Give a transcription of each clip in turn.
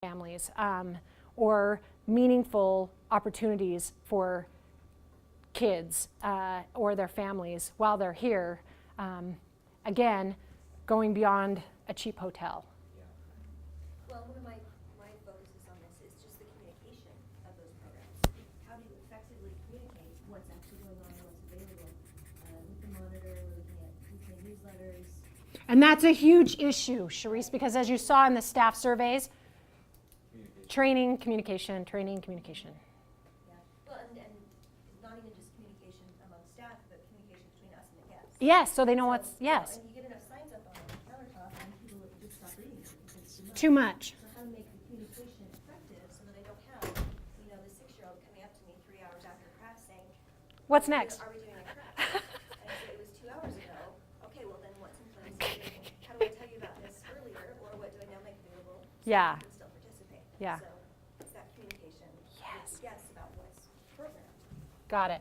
families, or meaningful opportunities for kids or their families while they're here. Again, going beyond a cheap hotel. Well, one of my focuses on this is just the communication of those programs. How do you effectively communicate what's actually going on and what's available? We can monitor, we're looking at weekly newsletters. And that's a huge issue, Charisse, because as you saw in the staff surveys, training, communication, training, communication. Yeah. Well, and not even just communication among staff, but communication between us and the guests. Yes, so they know what's, yes. And you get enough signs up on the countertop and people would just stop reading it because it's Too much. So how to make the communication effective so that I don't have, the 6-year-old coming up to me 3 hours after class saying, What's next? Are we doing a craft? And I say, it was 2 hours ago. Okay, well then what's in place? How do I tell you about this earlier, or what do I now make available so Yeah. you can still participate? Yeah. So it's that communication Yes. with guests about what's programmed. Got it.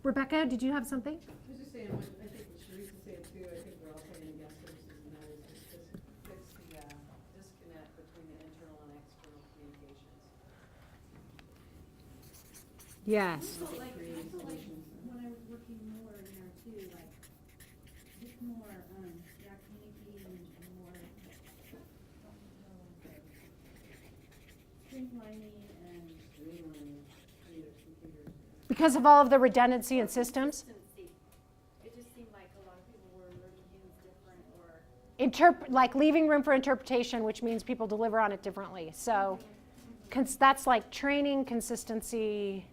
Rebecca, did you have something? I was just saying, I think what Charisse was saying too, I think we're all saying in guest services, and that is just fix the disconnect between the internal and external communications. Yes. I felt like when I was working more in there too, like just more, communicating and more streamlining and Because of all of the redundancy in systems? consistency. It just seemed like a lot of people were learning things different or Like leaving room for interpretation, which means people deliver on it differently. So that's like training, consistency.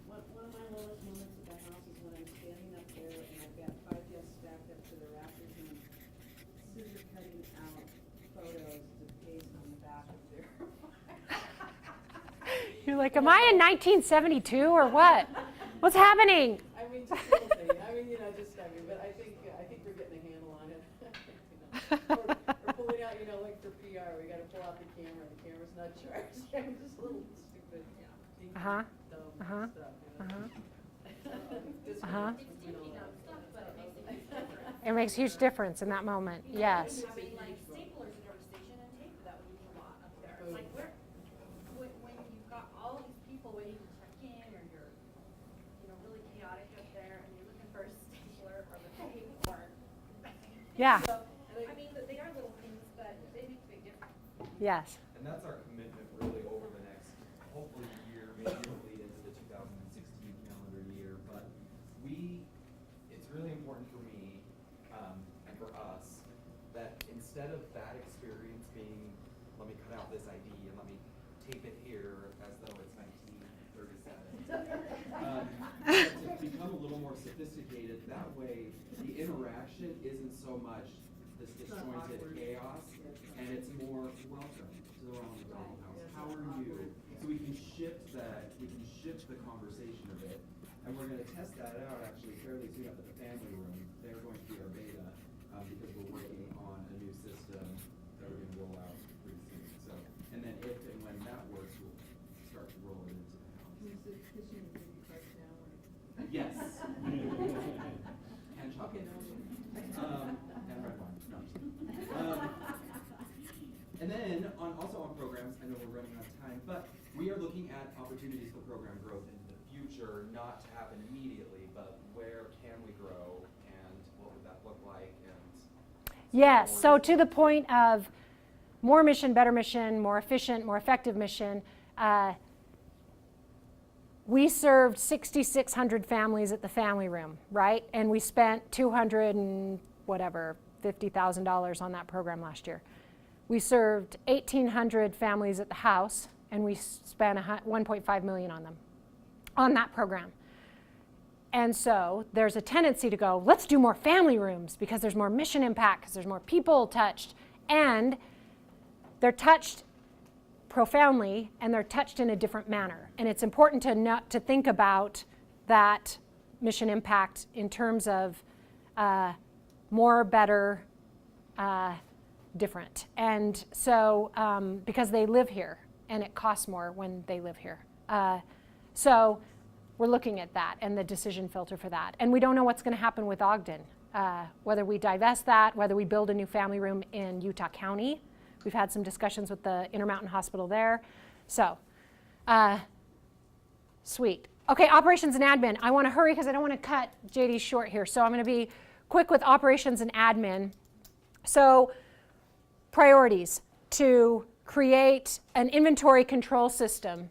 One of my lowest moments at the house is when I'm standing up there and I've got 5 guests stacked up to the rafters and I'm scissor cutting out photos to paste on the back of their You're like, am I in 1972 or what? What's happening? I mean, just little thing. But I think we're getting a handle on it. We're pulling out, like for PR, we got to pull out the camera. The camera's not charged. Just little stupid, Uh-huh. dumb Uh-huh. stuff. Uh-huh. It's It makes a huge difference in that moment. Yes. Having like staplers at your station and tape, that would mean a lot up there. Like when you've got all these people waiting to check in, or you're, really chaotic up there, and you're looking for a stapler or the tape, or. Yeah. So, I mean, they are little things, but they make a big difference. Yes. And that's our commitment really over the next, hopefully, year, maybe it'll lead into the 2016 calendar year. But it's really important for me and for us that instead of that experience being, let me cut out this ID and let me tape it here as though it's 1937, to become a little more sophisticated. That way, the interaction isn't so much this disjointed chaos, and it's more welcome to the Ronald McDonald House. How are you? So we can shift the conversation a bit, and we're going to test that out actually fairly soon up at the family room. They're going to be our beta because we're working on a new system that we're going to roll out pretty soon. So, and then if and when that works, we'll start to roll it into the house. Is it fishing with baby carts now? Yes. And chocolate. And red wine. No, I'm just kidding. And then also on programs, I know we're running out of time, but we are looking at opportunities for program growth into the future, not to happen immediately, but where can we grow and what would that look like? And Yes. So to the point of more mission, better mission, more efficient, more effective mission, we served 6,600 families at the family room, right? And we spent $50,000 on that program last year. We served 1,800 families at the house, and we spent $1.5 million on them, on that program. And so there's a tendency to go, let's do more family rooms because there's more mission impact, because there's more people touched, and they're touched profoundly, and they're touched in a different manner. And it's important to think about that mission impact in terms of more, better, different. And so because they live here, and it costs more when they live here. So we're looking at that and the decision filter for that. And we don't know what's going to happen with Ogden, whether we divest that, whether we build a new family room in Utah County, We've had some discussions with the Intermountain Hospital there. So, sweet. Okay, operations and admin. I want to hurry because I don't want to cut JD short here. So I'm going to be quick with operations and admin. So priorities: to create an inventory control system,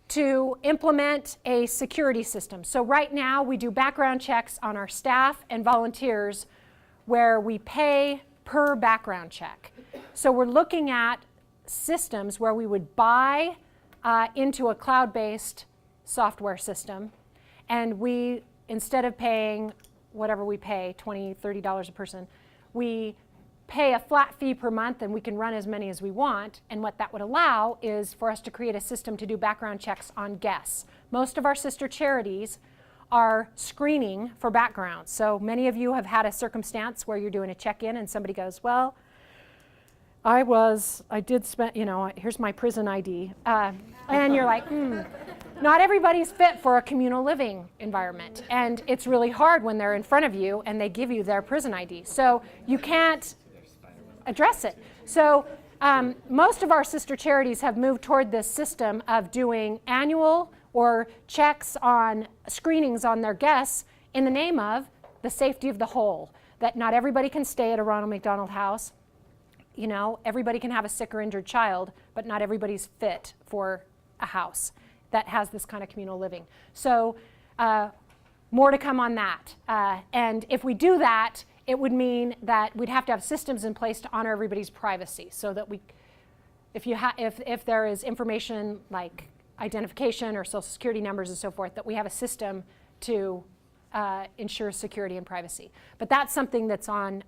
to implement a security system. So right now we do background checks on our staff and volunteers where we pay per background check. So we're looking at systems where we would buy into a cloud-based software system, and we, instead of paying whatever we pay, $20, $30 a person, we pay a flat fee per month and we can run as many as we want. And what that would allow is for us to create a system to do background checks on guests. Most of our sister charities are screening for backgrounds. So many of you have had a circumstance where you're doing a check-in and somebody goes, well, I did spend, here's my prison ID. And you're like, Not everybody's fit for a communal living environment. And it's really hard when they're in front of you and they give you their prison ID. So you can't address it. So most of our sister charities have moved toward this system of doing annual or checks on screenings on their guests in the name of the safety of the whole. That not everybody can stay at a Ronald McDonald House. Everybody can have a sick or injured child, but not everybody's fit for a house that has this kind of communal living. So more to come on that. And if we do that, it would mean that we'd have to have systems in place to honor everybody's privacy, so that if there is information like identification or social security numbers and so forth, that we have a system to ensure security and privacy. But that's something that's on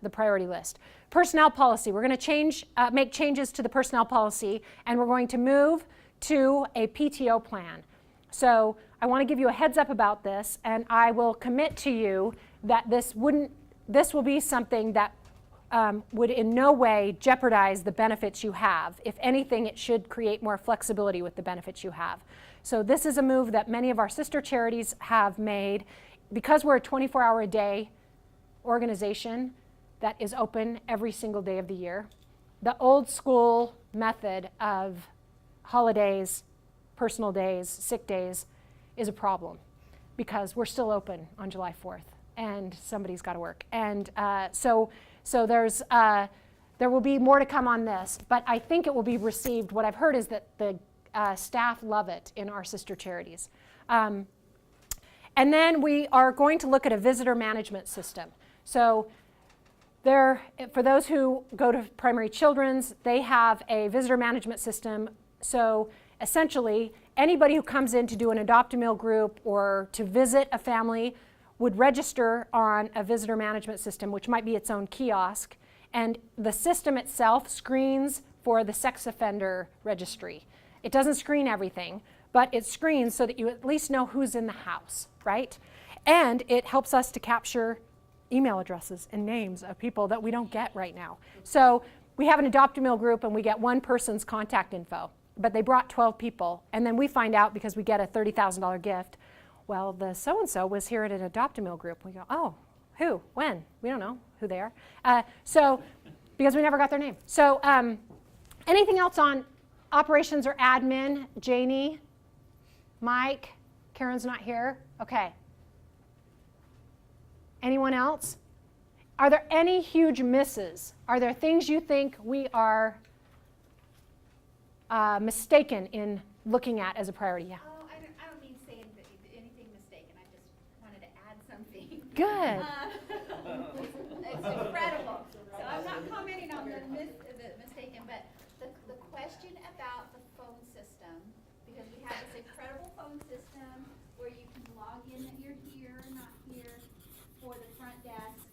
the priority list. Personnel policy. We're going to make changes to the personnel policy, and we're going to move to a PTO plan. So I want to give you a heads up about this, and I will commit to you that this will be something that would in no way jeopardize the benefits you have. If anything, it should create more flexibility with the benefits you have. So this is a move that many of our sister charities have made. Because we're a 24-hour-a-day organization that is open every single day of the year, the old school method of holidays, personal days, sick days is a problem, because we're still open on July 4th and somebody's got to work. And so there will be more to come on this, but I think it will be received. What I've heard is that the staff love it in our sister charities. And then we are going to look at a visitor management system. So for those who go to Primary Children's, they have a visitor management system. So essentially, anybody who comes in to do an adopt-a-meal group or to visit a family would register on a visitor management system, which might be its own kiosk. And the system itself screens for the sex offender registry. It doesn't screen everything, but it screens so that you at least know who's in the house, right? And it helps us to capture email addresses and names of people that we don't get right now. So we have an adopt-a-meal group and we get one person's contact info, but they brought 12 people. And then we find out, because we get a $30,000 gift, well, the so-and-so was here at an adopt-a-meal group. We go, oh, who, when? We don't know who they are. Because we never got their name. So anything else on operations or admin? Janie? Mike? Karen's not here? Okay. Anyone else? Are there any huge misses? Are there things you think we are mistaken in looking at as a priority? Yeah. Oh, I don't mean saying anything mistaken. I just wanted to add something. Good. It's incredible. So I'm not commenting on the mistaken, but the question about the phone system, because we have this incredible phone system where you can log in that you're here or not here for the front desk.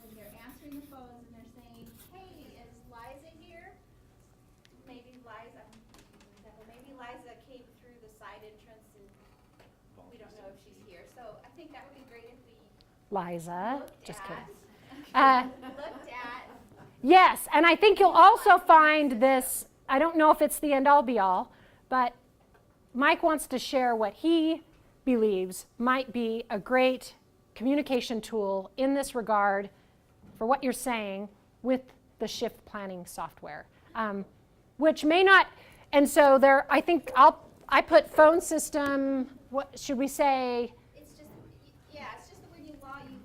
When they're answering the phones and they're saying, hey, is Liza here? Maybe Liza came through the side entrance and we don't know if she's here. So I think that would be great if we Liza. looked Just at. kidding. Looked at. Yes, and I think you'll also find this, I don't know if it's the end all be all, but Mike wants to share what he believes might be a great communication tool in this regard for what you're saying with the shift planning software, which may not, and so there, I think I put phone system, what should we say? It's just, it's just that when you log, you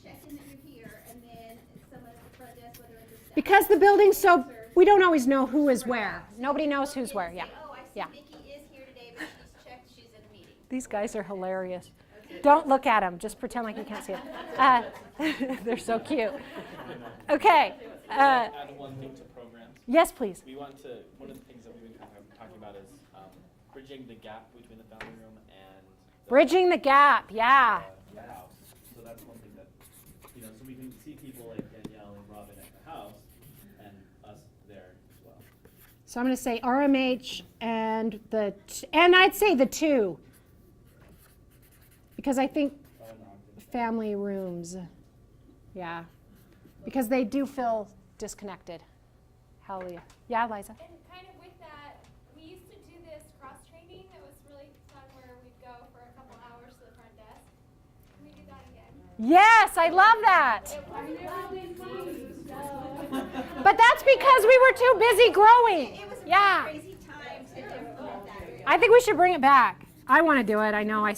check in that you're here, and then someone at the front desk, whether it's a staff. Because the building's so, we don't always know who is where. Nobody knows who's where, yeah. Oh, I see Yeah. Vicki is here today, but she's checked, she's in a meeting. These guys are hilarious. Don't look at them, just pretend like you can't see them. They're so cute. Okay. Add one thing to programs. Yes, please. We want to, one of the things that we've been talking about is bridging the gap between the family room and Bridging the gap, yeah. the house. So that's one thing that, so we can see people like Danielle and Robin at the house and us there as well. So I'm going to say RMH and and I'd say the 2. Because I think family rooms, yeah. Because they do feel disconnected. Hallelujah. Yeah, Liza? And kind of with that, we used to do this cross-training that was really fun where we'd go for a couple hours to the front desk. Can we do that again? Yes, I love that. But that's because we were too busy growing. It was a Yeah. crazy time to implement that. I think we should bring it back. I want to do it. I know I